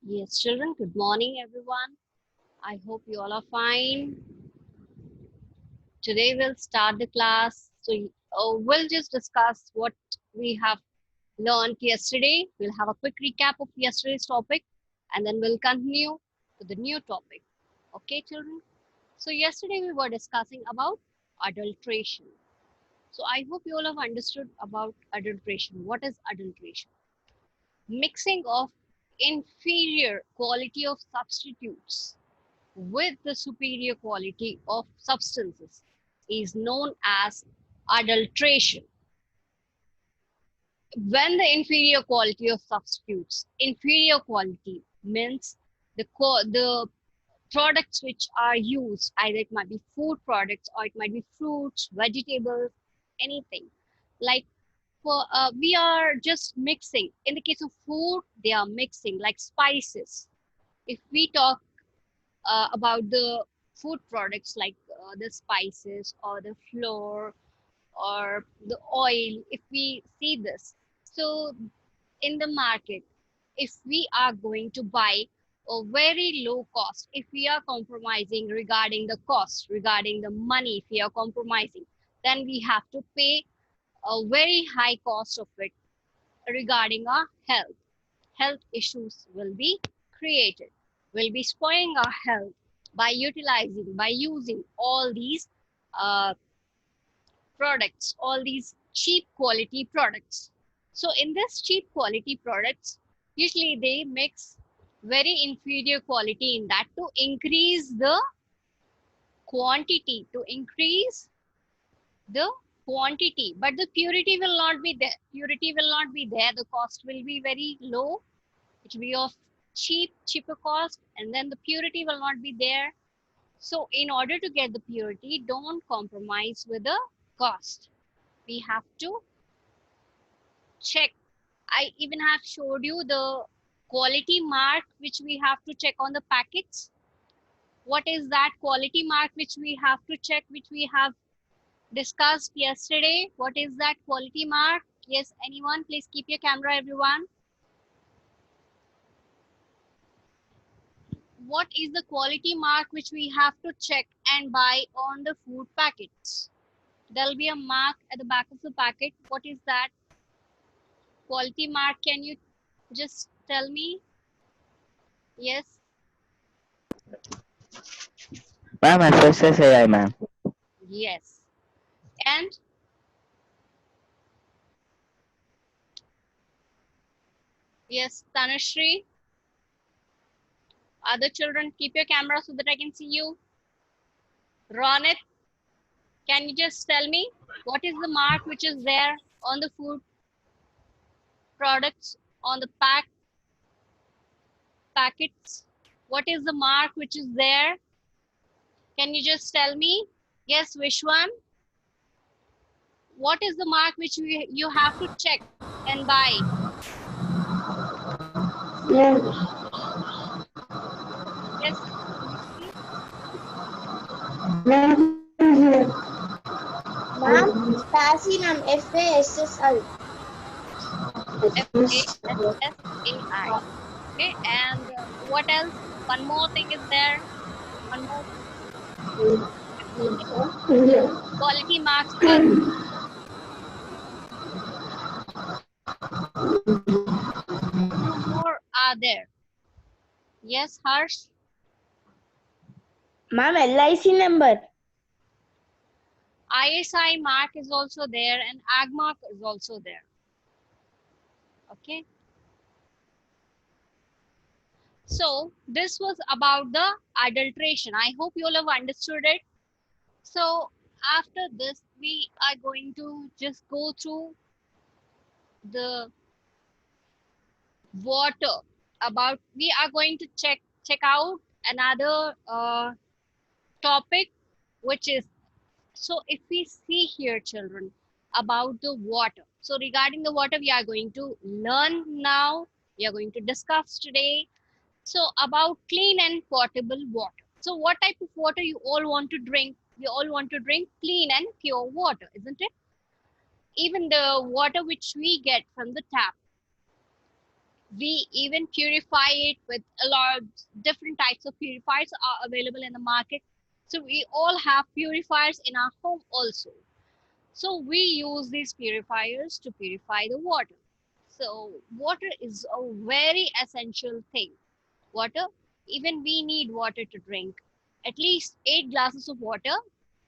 Yes, children, good morning, everyone. I hope you all are fine. Today we'll start the class. We'll just discuss what we have learned yesterday. We'll have a quick recap of yesterday's topic and then we'll continue to the new topic. Okay, children? So, yesterday we were discussing about adulteration. So, I hope you all have understood about adulteration. What is adulteration? Mixing of inferior quality of substitutes with the superior quality of substances is known as adulteration. When the inferior quality of substitutes, inferior quality means the products which are used, either it might be food products or it might be fruits, vegetables, anything. Like we are just mixing. In the case of food, they are mixing like spices. If we talk about the food products like the spices or the flour or the oil, if we see this, so in the market, if we are going to buy a very low cost, if we are compromising regarding the cost, regarding the money, if we are compromising, then we have to pay a very high cost of it regarding our health. Health issues will be created. We'll be spoiling our health by utilizing, by using all these uh, products, all these cheap quality products. So in this cheap quality products, usually they mix very inferior quality in that to increase the quantity, to increase the quantity, but the purity will not be there. Purity will not be there. The cost will be very low. It will be of cheaper cost, and then the purity will not be there. So in order to get the purity, don't compromise with the cost. We have to check. I even have showed you the quality mark which we have to check on the packets. What is that quality mark which we have to check, which we have discussed yesterday? What is that quality mark? Yes, anyone? Please keep your camera, everyone. What is the quality mark which we have to check and buy on the food packets? There'll be a mark at the back of the packet. What is that quality mark? Can you just tell me? Yes, Ma'am, FSSAI, ma'am. yes. And yes, Tanushree, other children, keep your camera so that I can see you. Ronit, can you just tell me what is the mark which is there on the food products on the packets? What is the mark which is there? Can you just tell me? Yes, Vishwan, what is the mark which you have to check and buy? Ma'am, Yes, Tanushree. ma'am, Fascinum, FASSI. FASSAI. Okay, and what else? One more thing is there. One more quality marks are two more are there. Yes, Harsh. Ma'am, LIC number. ISI mark is also there and AG mark is also there. Okay. So this was about the adulteration. I hope you all have understood it. So after this, we are going to just go through the water. About we are going to check out another topic, which is, so if we see here, children, about the water. So regarding the water, we are going to learn now. We are going to discuss today. So about clean and potable water. So what type of water you all want to drink? We all want to drink clean and pure water, isn't it? Even the water which we get from the tap, We even purify it with a lot of different types of purifiers are available in the market. So we all have purifiers in our home also. So we use these purifiers to purify the water. So water is a very essential thing. Water, even we need water to drink. At least 8 glasses of water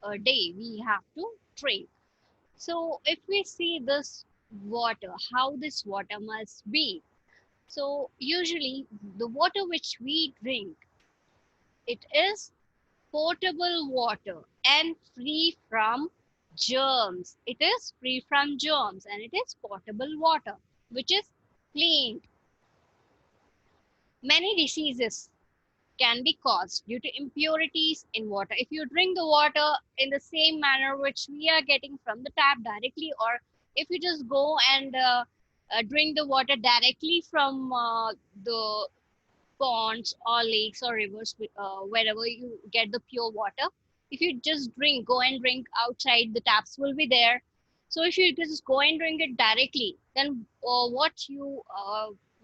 a day we have to drink. So if we see this water, how this water must be. So usually the water which we drink, it is potable water and free from germs. It is free from germs and it is potable water, which is clean. Many diseases can be caused due to impurities in water. If you drink the water in the same manner which we are getting from the tap directly, or if you just go and drink the water directly from the ponds or lakes or rivers, wherever you get the pure water, if you just drink, go and drink outside, the taps will be there. So if you just go and drink it directly, then what you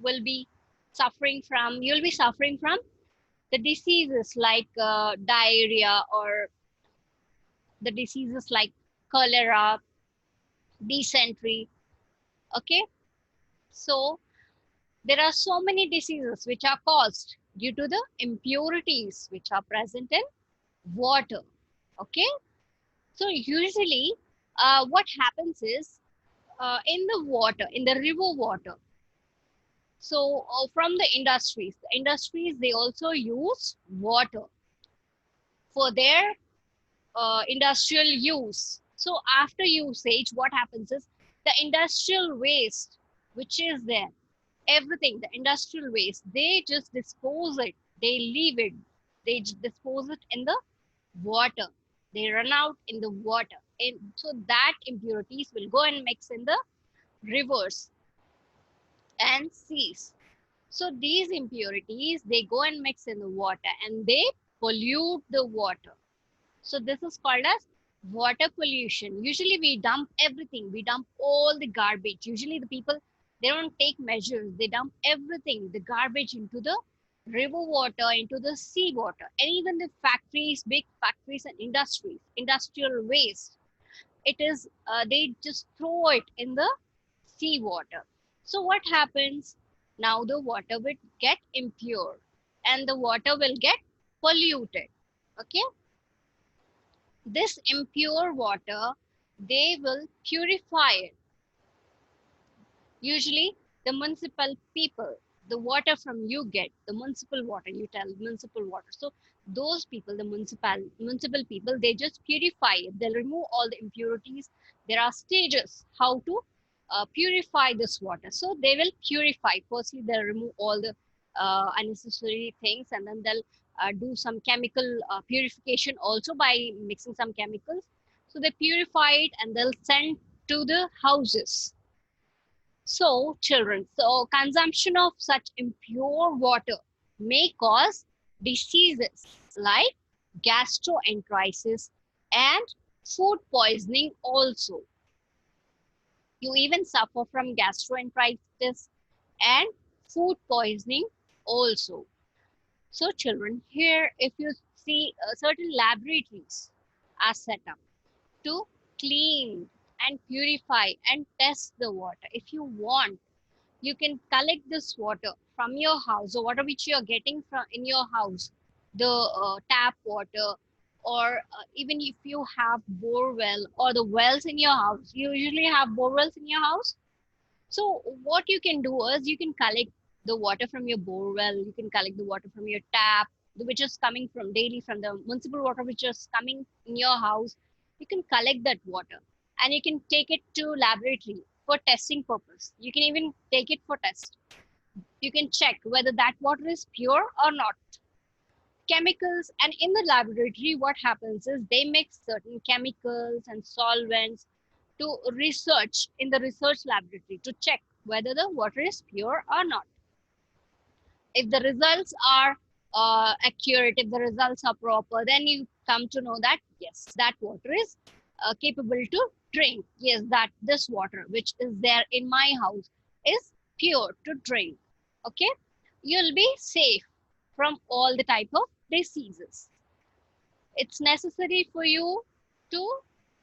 will be suffering from, you'll be suffering from the diseases like diarrhea, or the diseases like cholera, dysentery. Okay, so there are so many diseases which are caused due to the impurities which are present in water. Okay, so usually what happens is in the water, in the river water, so from the industries they also use water for their industrial use. So after usage, what happens is the industrial waste, which is there, everything, the industrial waste, they just dispose it, they leave it, they dispose it in the water. They run out in the water. And so that impurities will go and mix in the rivers and seas. So these impurities, they go and mix in the water and they pollute the water. So this is called as water pollution. Usually we dump everything. We dump all the garbage. Usually the people, they don't take measures. They dump everything, the garbage into the river water, into the sea water, and even the factories, big factories and industries, industrial waste. It is, they just throw it in the sea water. So what happens? Now the water will get impure and the water will get polluted. Okay, this impure water, they will purify it. Usually the municipal people, the water from you get, the municipal water, you tell municipal water. So those people, the municipal people, they just purify it. They'll remove all the impurities. There are stages how to purify this water. So they will purify. Firstly, they'll remove all the unnecessary things, and then they'll do some chemical purification also by mixing some chemicals. So they purify it and they'll send to the houses. So, children, so consumption of such impure water may cause diseases like gastroenteritis and food poisoning also. You even suffer from gastroenteritis and food poisoning also. So, children, here if you see certain laboratories are set up to clean and purify and test the water. If you want, you can collect this water from your house, the water which you are getting from in your house, the tap water, or even if you have bore well or the wells in your house, you usually have bore wells in your house. So what you can do is you can collect the water from your bore well, you can collect the water from your tap, which is coming from daily from the municipal water which is coming in your house. You can collect that water and you can take it to laboratory for testing purpose. You can even take it for test. You can check whether that water is pure or not. Chemicals, and in the laboratory what happens is they mix certain chemicals and solvents to research in the research laboratory to check whether the water is pure or not. If the results are accurate, if the results are proper, then you come to know that yes, that water is capable to drink. Yes, that this water which is there in my house is pure to drink. Okay, you'll be safe from all the type of diseases. It's necessary for you to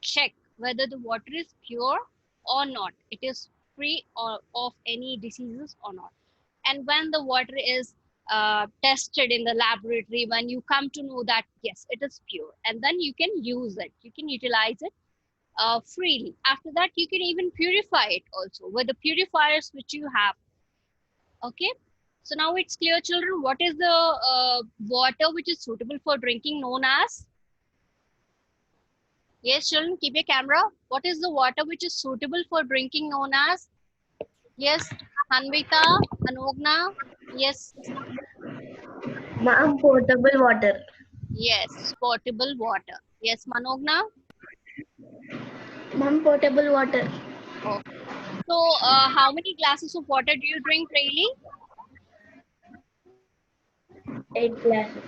check whether the water is pure or not. It is free of any diseases or not. And when the water is tested in the laboratory, when you come to know that yes, it is pure, and then you can use it, you can utilize it freely. After that, you can even purify it also with the purifiers which you have. Okay. So now it's clear, children, what is the water which is suitable for drinking known as? Yes, children, keep your camera. What is the water which is suitable for drinking known as? Yes, Hanvita, Anogna. Yes, Ma'am, potable water. yes, potable water. Yes, Manogna. Ma'am, potable water. Okay. So, how many glasses of water do you drink daily? 8 glasses.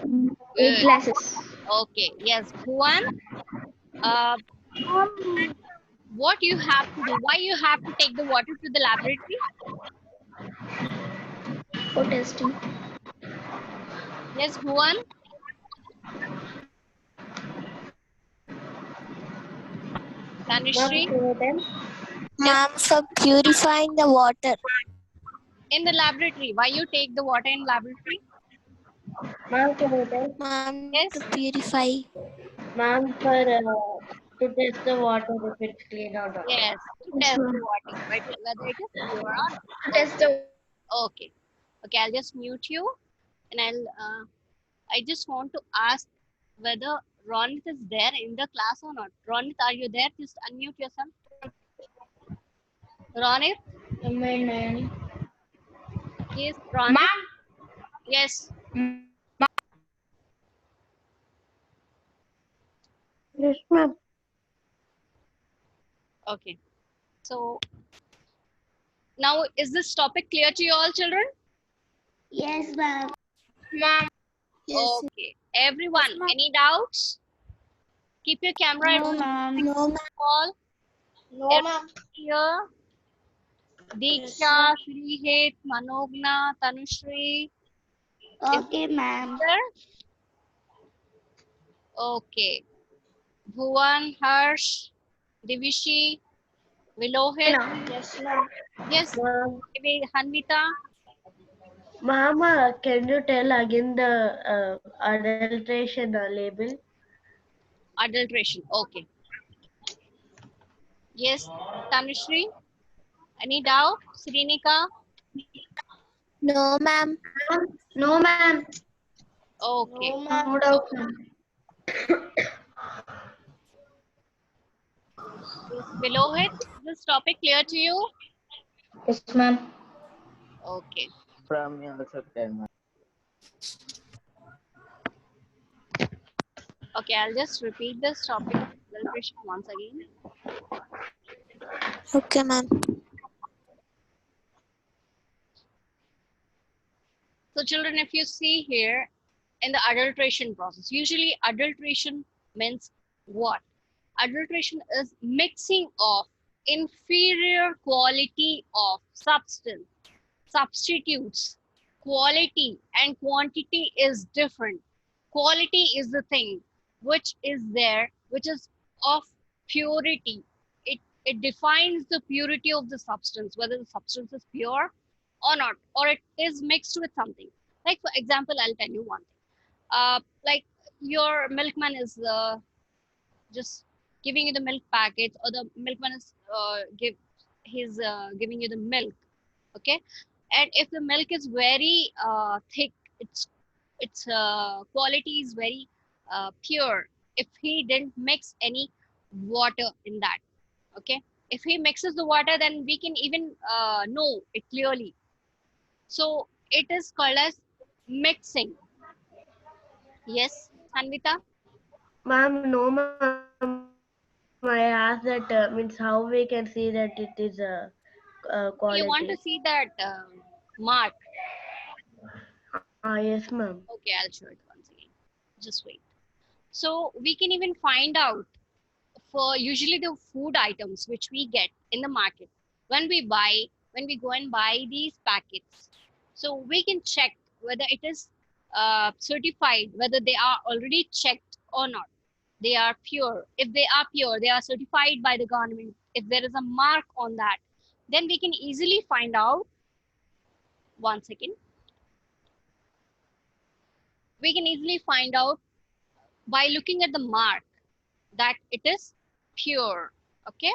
Eight Good. glasses. Okay. Yes, Bhuvan. Uh, what you have to do? Why you have to take the water to the laboratory? For testing. Yes, Bhuvan. Tanushree. Ma'am, can Yes, Ma'am, for purifying the water. in the laboratory. Why you take the water in laboratory? Ma'am, can you tell? Ma'am, to Yes. purify. Ma'am, for to test the water if it's clean or not. Yes, to Yes, test ma'am. the water, whether it is pure or To not. test Okay, the okay, okay. I'll just mute you, and I just want to ask whether Ronit is there in the class or not. Ronit, are you there? Just unmute yourself. Ronit, ma'am. yes, Ronit, yes. Yes, ma'am. Okay. So now, is this topic clear to you all, children? Yes, ma'am. Ma'am. Yes. Okay. Everyone, any doubts? Keep your camera No, ma'am. No, ma'am. all. No, Everyone ma'am. here. Yes, Diksha, Srihit, Manogna, Tanushree. Is Okay, ma'am. there? Okay. Bhuvan, Harsh, Divishi, Vilohit. Yes, ma'am. Yes, Ma'am, maybe Hanvita. Mama, can you tell again the adulteration label? Adulteration. Okay. Yes, Tanushree. Any doubt? Srinika. no, ma'am. No, ma'am. Okay. No, ma'am. No doubt, ma'am. Yes, Vilohit. Is this topic clear to you? Yes, ma'am. Okay. From me also tell me. Okay, I'll just repeat this topic of adulteration once again. Okay, ma'am. So, children, if you see here in the adulteration process, usually adulteration means what? Adulteration is mixing of inferior quality of substance, substitutes. Quality and quantity is different. Quality is the thing which is there, which is of purity. It defines the purity of the substance, whether the substance is pure or not, or it is mixed with something. Like, for example, I'll tell you one thing. Like, your milkman is just giving you the milk packets, or the milkman is he's giving you the milk. Okay, and if the milk is very thick, its quality is very pure. If he didn't mix any water in that, okay, if he mixes the water, then we can even know it clearly. So it is called as mixing. Yes, Hanvita. Ma'am, no, ma'am. I asked that means how we can see that it is quality. You want to see that mark? Yes, ma'am. Okay, I'll show it once again. Just wait. So we can even find out for usually the food items which we get in the market when we go and buy these packets. So we can check whether it is certified, whether they are already checked or not. They are pure. If they are pure, they are certified by the government. If there is a mark on that, then we can easily find out. One second. We can easily find out by looking at the mark that it is pure. Okay,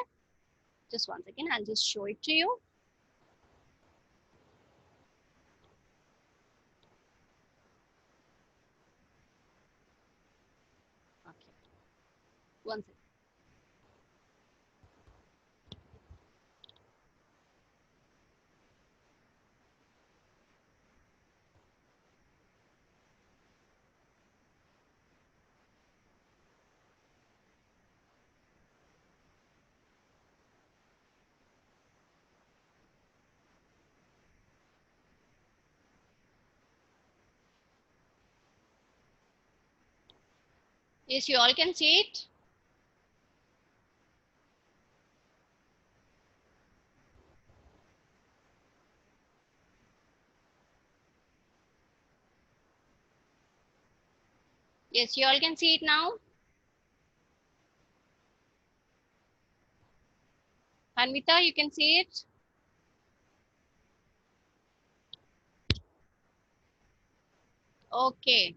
just one second. I'll just show it to you. Okay, one second. Yes, you all can see it. Yes, you all can see it now. Anvita, you can see it. Okay.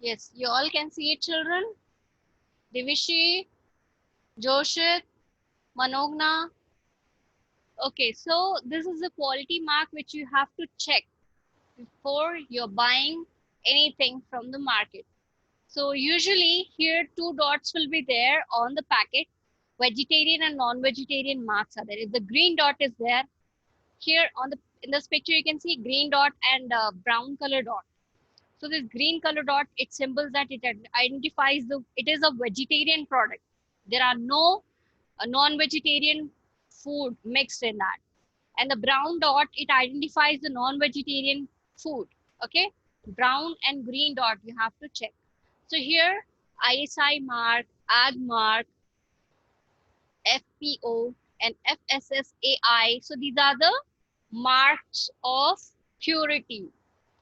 Yes, you all can see it, children. Divishi, Joshit, Manogna. Okay, so this is the quality mark which you have to check before you're buying anything from the market. So usually here two dots will be there on the packet. Vegetarian and non-vegetarian marks are there. If the green dot is there, here on the in this picture you can see green dot and brown color dot. So this green color dot, it symbols that it identifies it is a vegetarian product. There are no non-vegetarian food mixed in that. And the brown dot, it identifies the non-vegetarian food. Okay, brown and green dot you have to check. So here ISI mark, AG mark, FPO and FSSAI. So these are the marks of purity.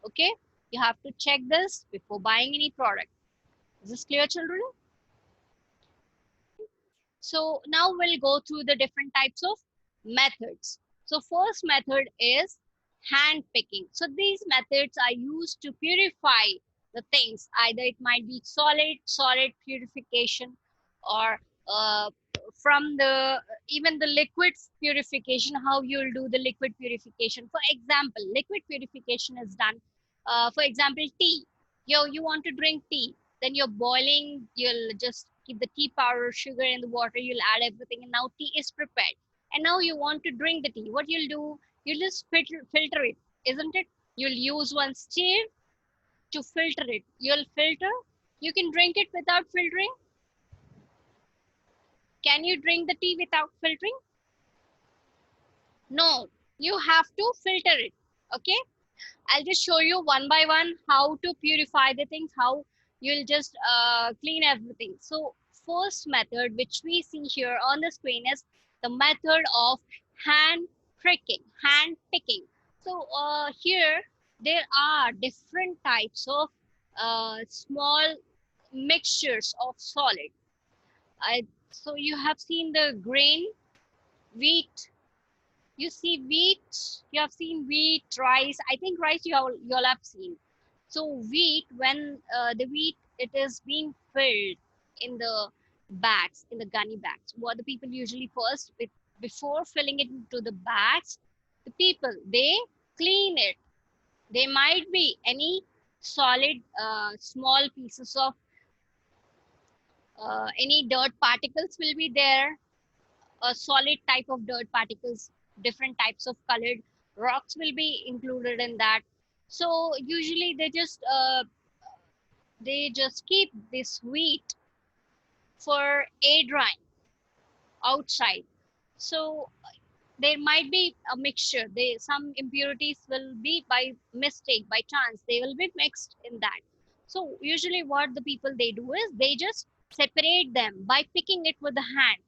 Okay, you have to check this before buying any product. Is this clear, children? So now we'll go through the different types of methods. So first method is hand picking. So these methods are used to purify the things. Either it might be solid purification, or uh, from the even the liquid purification, how you'll do the liquid purification. For example, liquid purification is done. For example, tea. You want to drink tea, then you're boiling, you'll just keep the tea powder, sugar in the water, you'll add everything, and now tea is prepared. And now you want to drink the tea. What you'll do, you'll just filter it, isn't it? You'll use one sieve to filter it. You'll filter. You can drink it without filtering. Can you drink the tea without filtering? No, you have to filter it. Okay, I'll just show you one by one how to purify the things, how you'll just clean everything. So first method which we see here on the screen is the method of hand hand picking. So here there are different types of small mixtures of solid. So you have seen the grain, wheat, you have seen wheat, rice. I think rice you all have seen. So wheat, when the wheat, it is being filled in the bags, in the gunny bags. What the people usually first, before filling it into the bags, the people, they clean it. They might be any solid small pieces of any dirt particles will be there, a solid type of dirt particles, different types of colored rocks will be included in that. So usually they just keep this wheat for air drying outside. So there might be a mixture. Some impurities will be by mistake, by chance, they will be mixed in that. So usually what the people they do is they just separate them by picking it with the hand.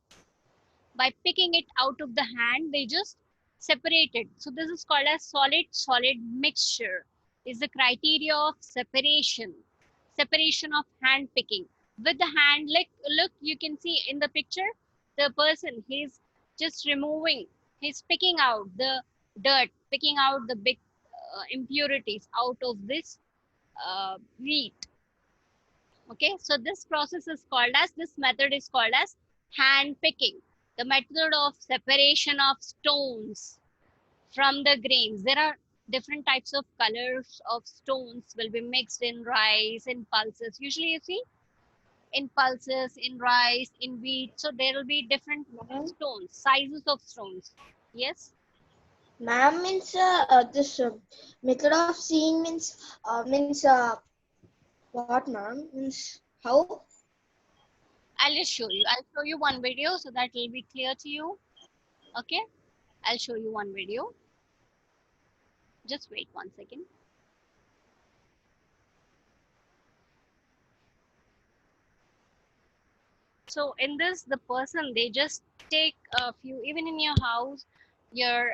By picking it out of the hand, they just separated. So this is called as solid mixture. Is the criteria of separation. Separation of hand picking. With the hand, like look, you can see in the picture, the person, he's just removing, he's picking out the dirt, picking out the big impurities out of this wheat. Okay, so this process is called as, this method is called as hand picking. The method of separation of stones from the grains. There are different types of colors of stones will be mixed in rice, in pulses. Usually you see in pulses, in rice, in wheat. So there will be different stones, sizes of stones. Yes. Ma'am, means this method of seeing means what, ma'am? Means how? I'll just show you. I'll show you one video so that will be clear to you. Okay. I'll show you one video. Just wait 1 second. So in this, the person, they just take a few, even in your house, your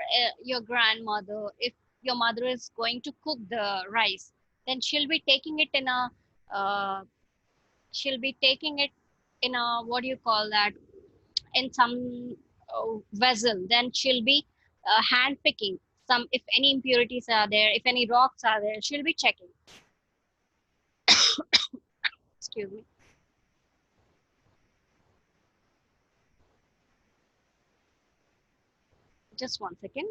grandmother, if your mother is going to cook the rice, then she'll be taking it in a she'll be taking it in a, what do you call that, in some vessel. Then she'll be hand picking some, if any impurities are there, if any rocks are there, she'll be checking. Excuse me. Just 1 second.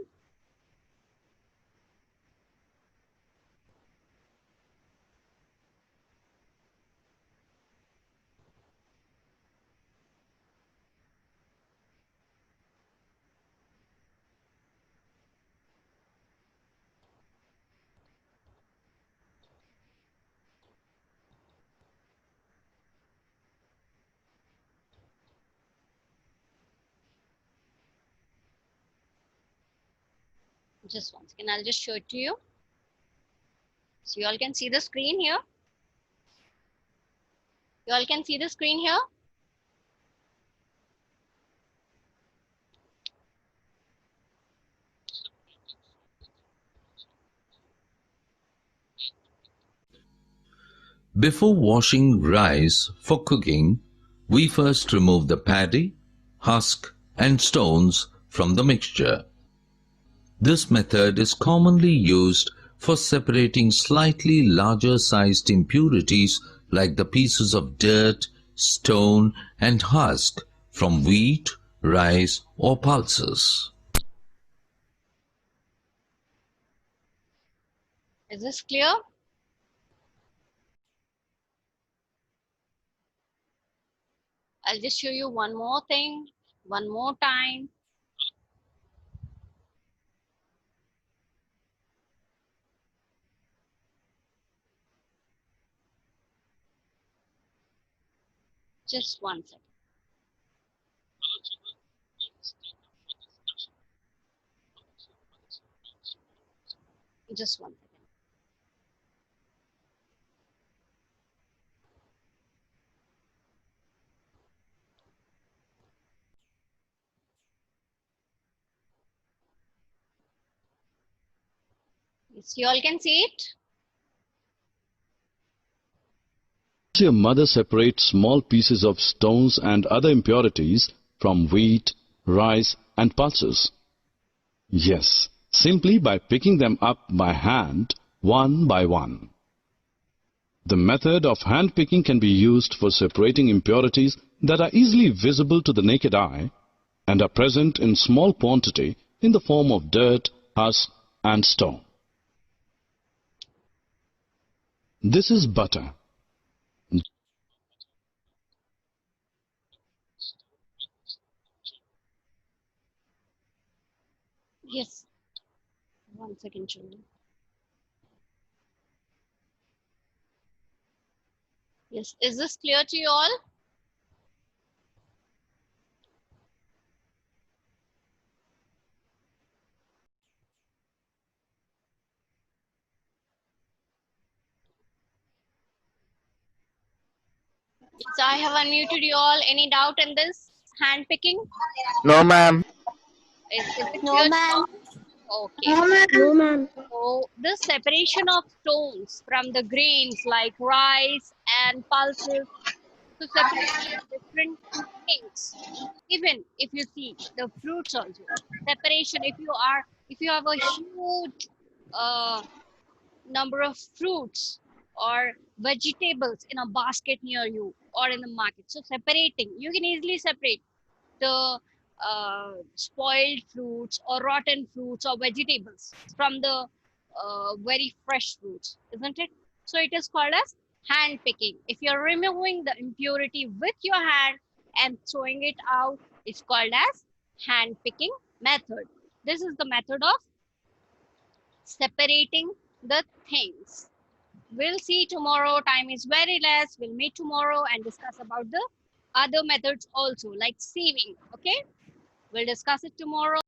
Just 1 second. I'll just show it to you. So you all can see the screen here. You all can see the screen here. Before washing rice for cooking, we first remove the paddy, husk and stones from the mixture. This method is commonly used for separating slightly larger sized impurities like the pieces of dirt, stone and husk from wheat, rice or pulses. Is this clear? I'll just show you one more thing, one more time. Just 1 second. Just 1 second. Yes, you all can see it. Your mother separates small pieces of stones and other impurities from wheat, rice and pulses. Yes, simply by picking them up by hand, one by one. The method of hand picking can be used for separating impurities that are easily visible to the naked eye and are present in small quantity in the form of dirt, husk and stone. This is butter. Yes. 1 second, children. Yes. Is this clear to you all? Yes, I have unmuted you all. Any doubt in this hand picking? No, ma'am. Is it No, clear to you ma'am. all? Okay. No, ma'am. So the separation of stones from the grains like rice and pulses to separate different things. Even if you see the fruits also, separation. If you have a huge uh, number of fruits or vegetables in a basket near you or in the market, so separating, you can easily separate the spoiled fruits or rotten fruits or vegetables from the very fresh fruits, isn't it? So it is called as hand picking. If you're removing the impurity with your hand and throwing it out, it's called as hand picking method. This is the method of separating the things. We'll see tomorrow. Time is very less. We'll meet tomorrow and discuss about the other methods also, like sieving. Okay, we'll discuss it tomorrow.